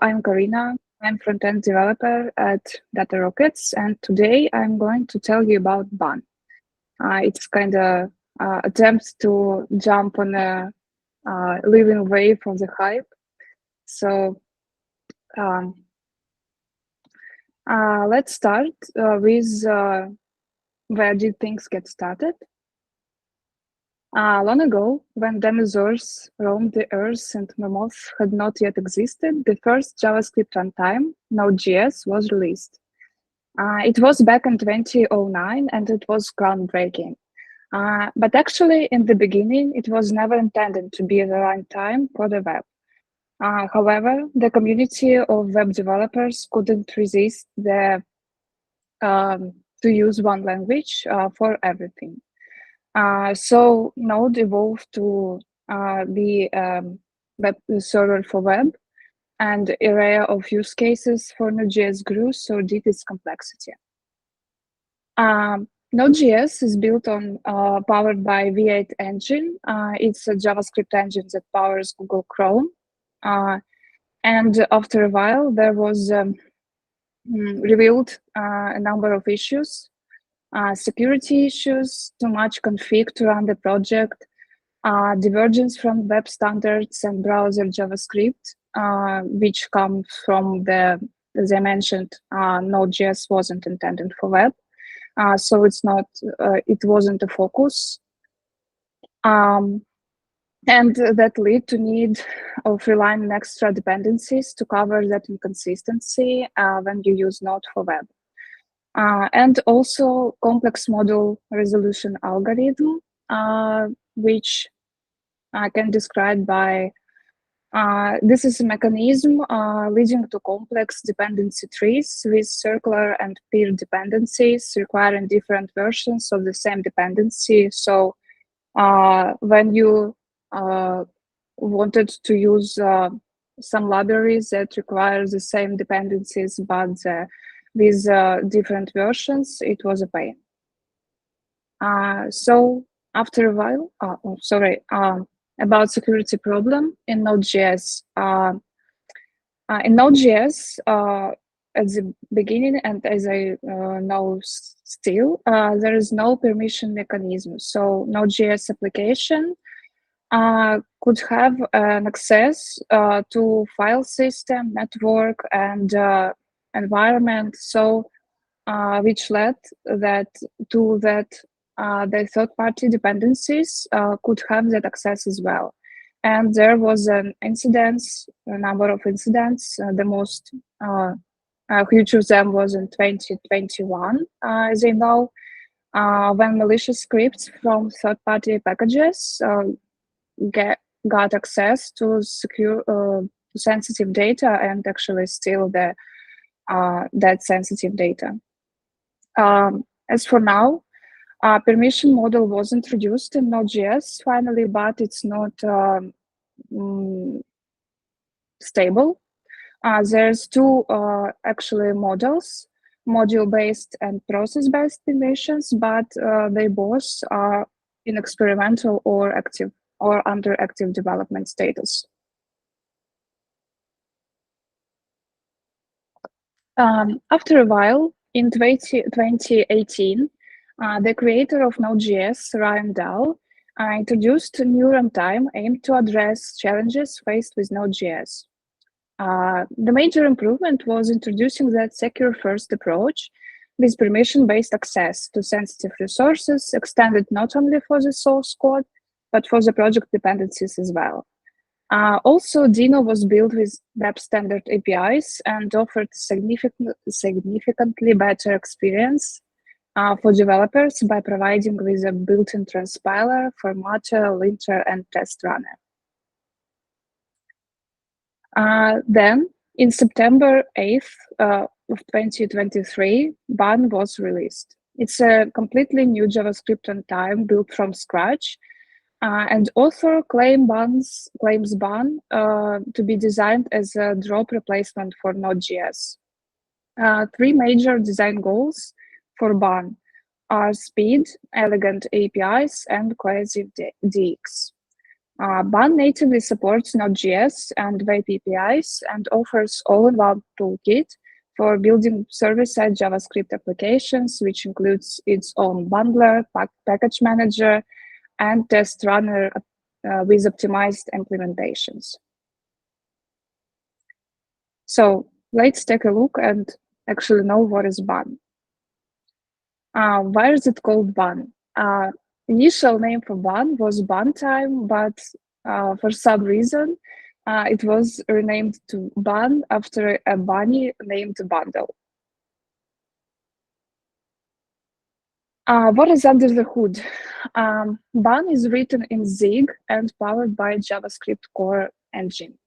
I'm Karina. I'm front-end developer at Data Rockets, and today I'm going to tell you about BAN. It's kind of attempt to jump on a living wave of the hype. So um, let's start with where did things get started. Long ago, when dinosaurs roamed the earth and mammoths had not yet existed, the first JavaScript runtime, Node.js, was released. It was back in 2009 and it was groundbreaking. But actually, in the beginning, it was never intended to be the runtime for the web. However, the community of web developers couldn't resist to use one language for everything. So Node evolved to be web server for web, and the area of use cases for Node.js grew, so did its complexity. Node.js is built on powered by V8 engine. It's a JavaScript engine that powers Google Chrome. And after a while, there was revealed a number of issues. Security issues, too much config to run the project, divergence from web standards and browser JavaScript, which come from as I mentioned, Node.js wasn't intended for web. So it wasn't a focus. And that led to need of relying on extra dependencies to cover that inconsistency when you use Node for web. And also complex model resolution algorithm, which I can describe by this is a mechanism leading to complex dependency trees with circular and peer dependencies requiring different versions of the same dependency. So when you wanted to use some libraries that require the same dependencies, but with different versions, it was a pain. So after a while, about security problem in Node.js. In Node.js, at the beginning, and as I know still, there is no permission mechanism. So Node.js application could have an access to file system, network, and environment. So which led to that the third-party dependencies could have that access as well. And there was a number of incidents. The most huge of them was in 2021, as you know, when malicious scripts from third-party packages got access to secure sensitive data and actually steal that sensitive data. As for now, permission model was introduced in Node.js finally, but it's not stable. There's two actually models, module-based and process-based permissions, but they both are in experimental or active or under active development status. After a while, in 2018, the creator of Node.js, Ryan Dahl, introduced a new runtime aimed to address challenges faced with Node.js. The major improvement was introducing that secure first approach with permission-based access to sensitive resources extended not only for the source code, but for the project dependencies as well. Also, Dino was built with web standard APIs and offered significantly better experience for developers by providing with a built-in transpiler, formatter, linter, and test runner. Then, in September 8th of 2023, BAN was released. It's a completely new JavaScript runtime built from scratch, and author claims BAN to be designed as a drop replacement for Node.js. Three major design goals for BAN are speed, elegant APIs, and cohesive DX. Bun natively supports Node.js and web APIs and offers all-in-one toolkit for building server-side JavaScript applications, which includes its own bundler, package manager, and test runner with optimized implementations. So let's take a look and actually know what is Bun. Why is it called Bun? Initial name for Bun was Buntime, but for some reason, it was renamed to Bun after a bunny named Bundle. What is under the hood? Bun is written in Zig and powered by JavaScript core engine.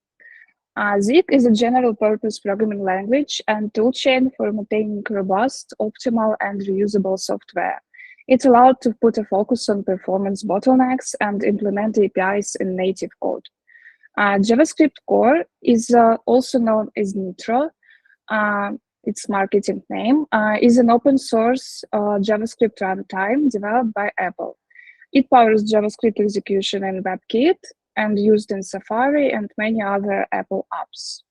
Zig is a general-purpose programming language and toolchain for maintaining robust, optimal, and reusable software. It's allowed to put a focus on performance bottlenecks and implement APIs in native code. JavaScript Core is also known as Nitro. Its marketing name is an open-source JavaScript runtime developed by Apple. It powers JavaScript execution in WebKit and used in Safari and many other Apple apps.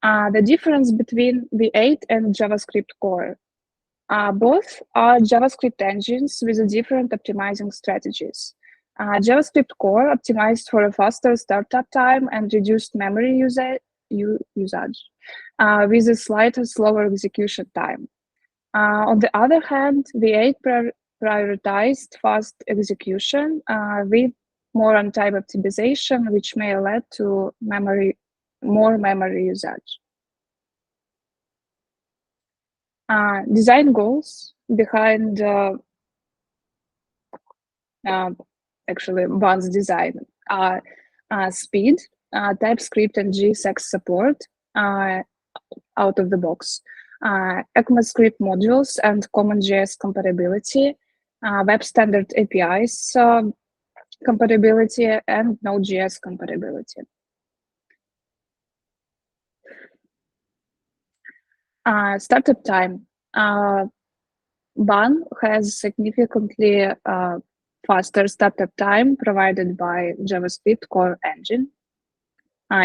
The difference between V8 and JavaScript Core. Both are JavaScript engines with different optimizing strategies. JavaScript Core optimized for a faster startup time and reduced memory usage with a slightly slower execution time. On the other hand, V8 prioritized fast execution with more runtime optimization, which may lead to more memory usage. Design goals behind actually Bun's design are speed, TypeScript and JSX support out of the box, ECMAScript modules and CommonJS compatibility, web standard APIs compatibility, and Node.js compatibility. Startup time. Bun has significantly faster startup time provided by JavaScript core engine.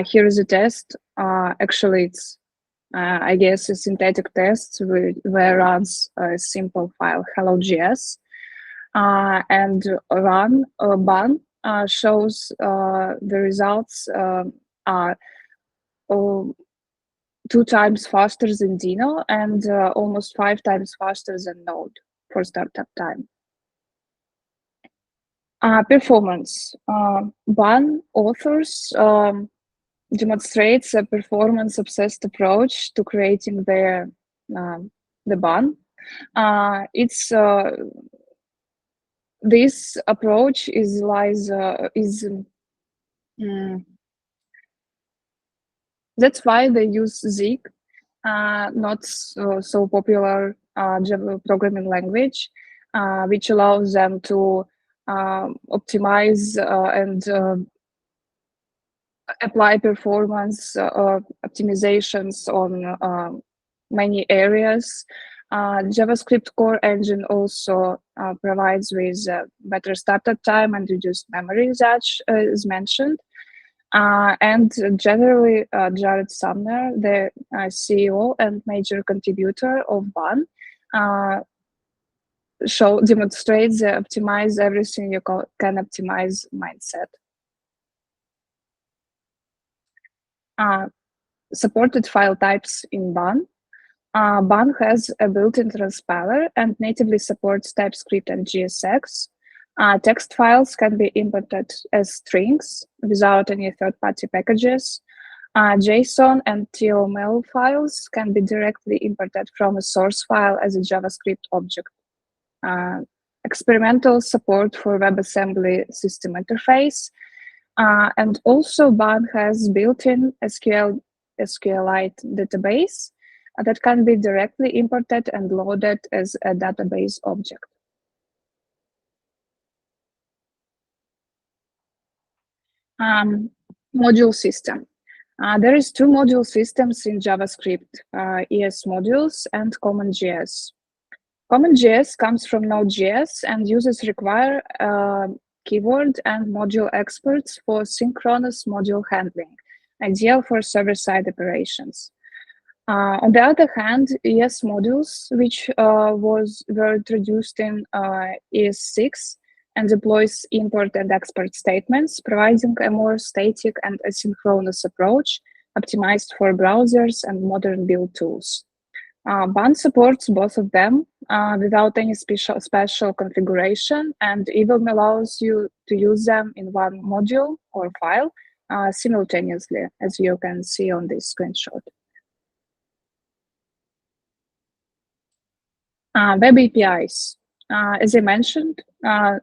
Here is a test. Actually, it's I guess a synthetic test where runs a simple file hello.js and run Bun shows the results are 2 times faster than Dino and almost 5 times faster than Node for startup time. Performance. Bun authors demonstrates a performance-obsessed approach to creating the Bun. This approach that's why they use Zig, not so popular Java programming language, which allows them to optimize and apply performance optimizations on many areas. JavaScript core engine also provides with better startup time and reduced memory usage, as mentioned. And generally, Jared Sumner, the CEO and major contributor of Bun, demonstrates the optimize everything you can optimize mindset. Supported file types in Bun. Bun has a built-in transpeller and natively supports TypeScript and JSX. Text files can be imported as strings without any third-party packages. JSON and TOML files can be directly imported from a source file as a JavaScript object. Experimental support for WebAssembly system interface. And also Bun has built-in SQLite database that can be directly imported and loaded as a database object. Module system. There is 2 module systems in JavaScript, ES modules and CommonJS. CommonJS comes from Node.js and users require keyword and module exports for synchronous module handling, ideal for server-side operations. On the other hand, ES modules, which were introduced in ES6 and deploys import and export statements, providing a more static and asynchronous approach, optimized for browsers and modern build tools. Bun supports both of them without any special configuration, and even allows you to use them in one module or file simultaneously, as you can see on this screenshot. Web APIs. As I mentioned,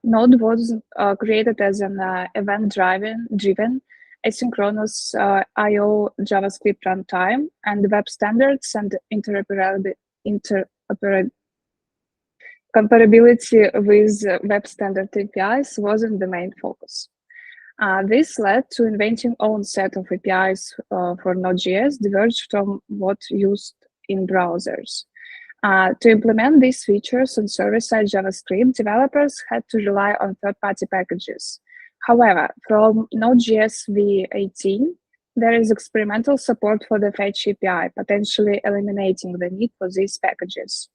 Node was created as an event-driven, asynchronous I/O JavaScript runtime, and web standards and compatibility with web standard APIs wasn't the main focus. This led to inventing own set of APIs for Node.js, diverged from what used in browsers. To implement these features on server-side JavaScript, developers had to rely on third-party packages. However, from Node.js v18, there is experimental support for the Fetch API, potentially eliminating the need for these packages.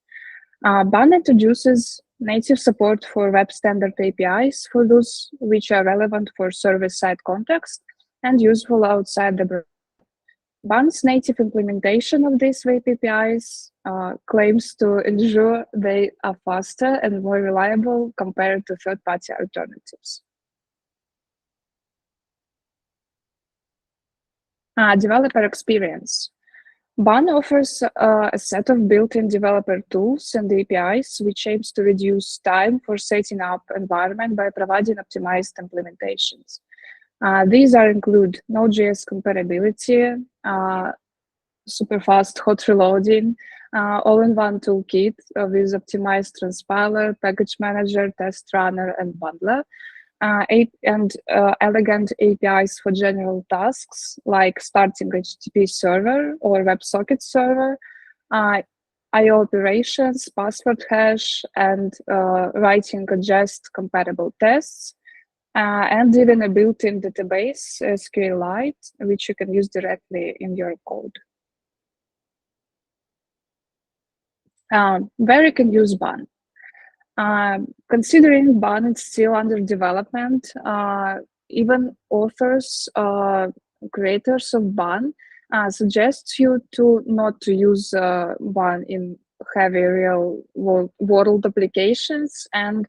Bun introduces native support for web standard APIs for those which are relevant for server-side context and useful outside the browser. Bun's native implementation of these web APIs claims to ensure they are faster and more reliable compared to third-party alternatives. Developer experience. Bun offers a set of built-in developer tools and APIs, which aims to reduce time for setting up environment by providing optimized implementations. These include Node.js compatibility, super fast hot reloading, all-in-one toolkit with optimized transpiler, package manager, test runner, and bundler, and elegant APIs for general tasks like starting HTTP server or WebSocket server, I/O operations, password hash, and writing just compatible tests. And even a built-in database, SQLite, which you can use directly in your code. Where you can use Bun. Considering Bun is still under development, even authors, creators of Bun suggest you not to use Bun in heavy real world applications, and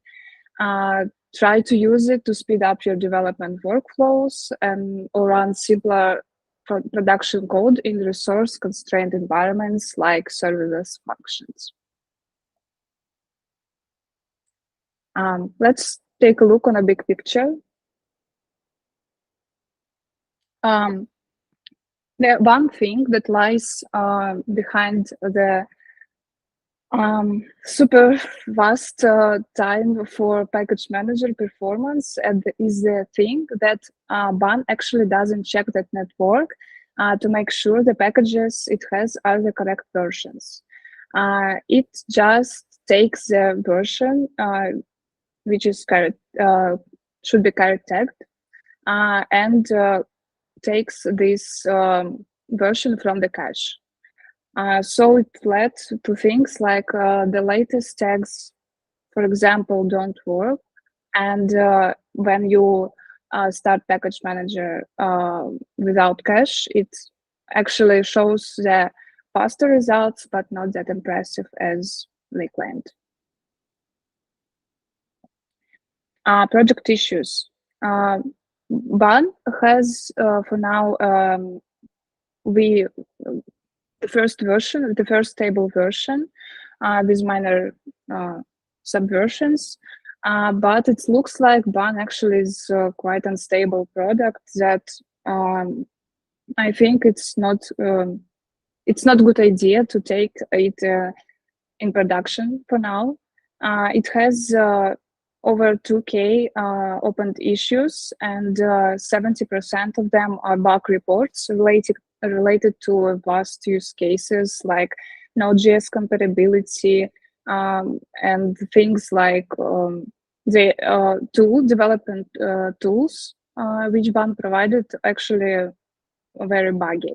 try to use it to speed up your development workflows or run simpler production code in resource-constrained environments like serverless functions. Let's take a look on a big picture. The one thing that lies behind the super fast time for package manager performance is the thing that Bun actually doesn't check that network to make sure the packages it has are the correct versions. It just takes the version which is should be correct tagged and takes this version from the cache. So it led to things like the latest tags, for example, don't work. And when you start package manager without cache, it actually shows the faster results, but not that impressive as they claimed. Project issues. Bun has, for now, the first stable version with minor subversions, but it looks like Bun actually is quite unstable product that I think it's not good idea to take it in production for now. It has over 2K opened issues, and 70% of them are bug reports related to vast use cases like Node.js compatibility and things like the development tools which ban provided actually very buggy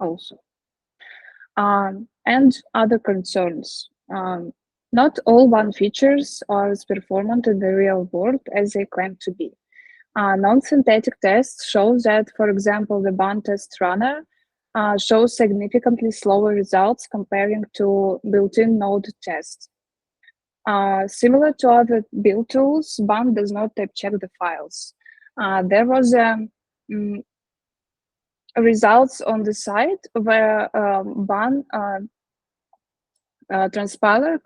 also. And other concerns. Not all ban features are as performant in the real world as they claim to be. Non-synthetic tests show that, for example, the ban test runner shows significantly slower results comparing to built-in Node tests. Similar to other build tools, ban does not type check the files. There was results on the site where ban transpiler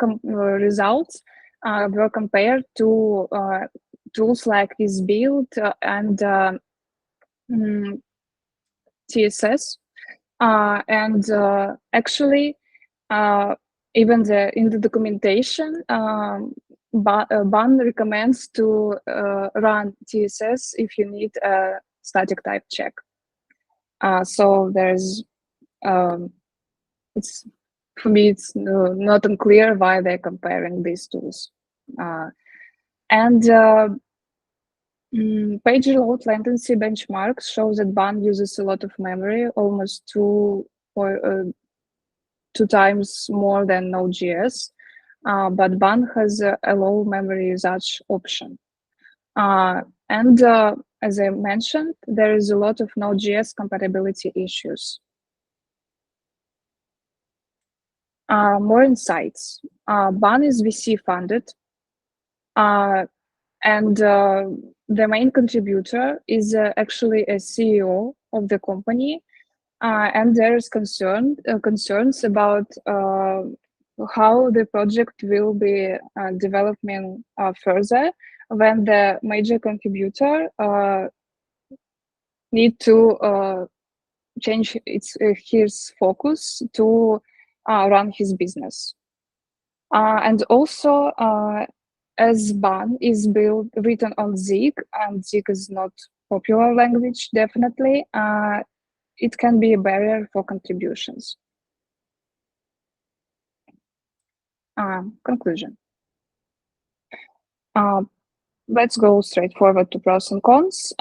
results were compared to tools like this build and TSS, and actually even in the documentation, ban recommends to run TSS if you need a static type check. So there's it's for me it's not unclear why they're comparing these tools. And page load latency benchmarks show that ban uses a lot of memory, almost two times more than Node.js, but ban has a low memory usage option. And as I mentioned, there is a lot of Node.js compatibility issues. More insights. ban is VC funded, and the main contributor is actually a CEO of the company, and there's concerns about how the project will be developing further when the major contributor need to change his focus to run his business. And also, as ban is written on Zig, and Zig is not popular language, definitely, it can be a barrier for contributions. Conclusion. Let's go straight forward to pros and cons.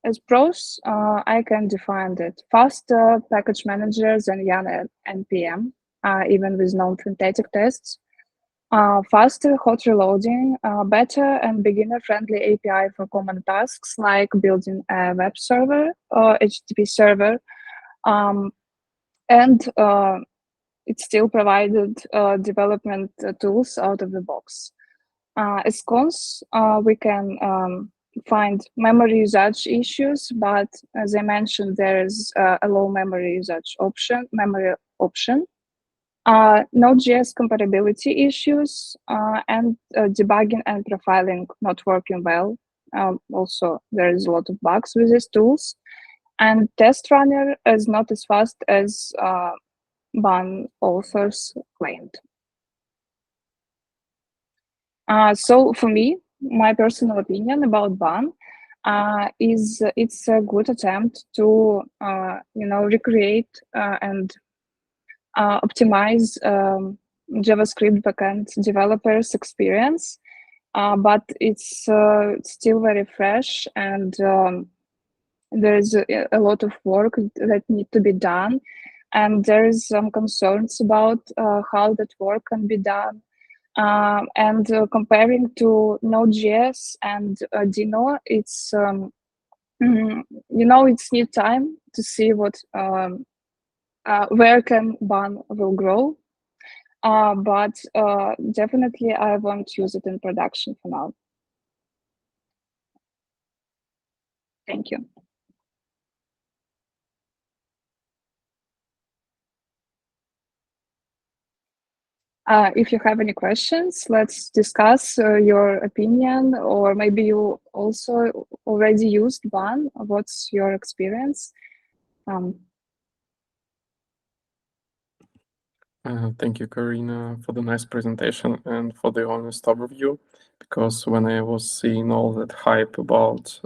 As pros, I can define that faster package managers and Yarn NPM, even with non-synthetic tests. Faster hot reloading, better and beginner-friendly API for common tasks like building a web server or HTTP server, and it still provided development tools out of the box. As cons, we can find memory usage issues, but as I mentioned, there is a low memory usage option. Node.js compatibility issues, and debugging and profiling not working well. Also, there is a lot of bugs with these tools. And test runner is not as fast as ban authors claimed. So for me, my personal opinion about ban is it's a good attempt to recreate and optimize JavaScript backend developers' experience, but it's still very fresh, and there's a lot of work that need to be done, and there is some concerns about how that work can be done. And comparing to Node.js and Dino, it's it's need time to see what where can ban will grow, but definitely I won't use it in production for now. Thank you. If you have any questions, let's discuss your opinion, or maybe you also already used ban. What's your experience? Thank you, Karina, for the nice presentation and for the honest overview. Because when I was seeing all that hype about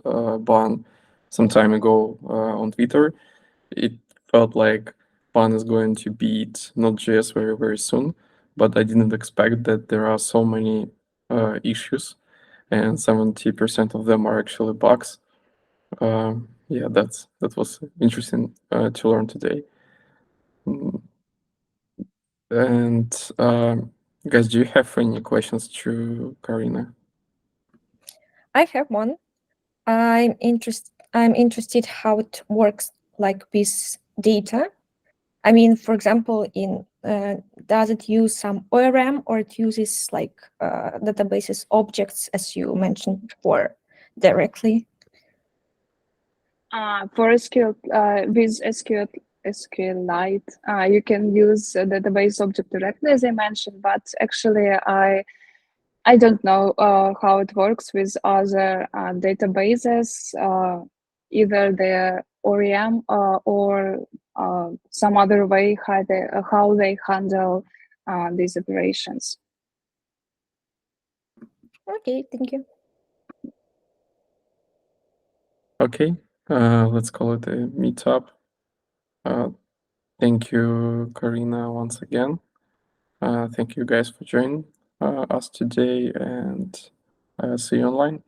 ban some time ago on Twitter, it felt like ban is going to beat Node.js very, very soon. but I didn't expect that there are so many issues, and 70% of them are actually bugs. Yeah, that was interesting to learn today. And guys, do you have any questions to Karina? I have one. I'm interested how it works, like with data. I mean, for example, does it use some ORM, or it uses like databases objects, as you mentioned before, directly? For SQL, with SQLite, you can use a database object directly, as I mentioned, but actually I don't know how it works with other databases, either the ORM or some other way how they handle these operations. Okay, thank you. Okay, let's call it a meetup. Thank you, Karina, once again. Thank you guys for joining us today, and see you online.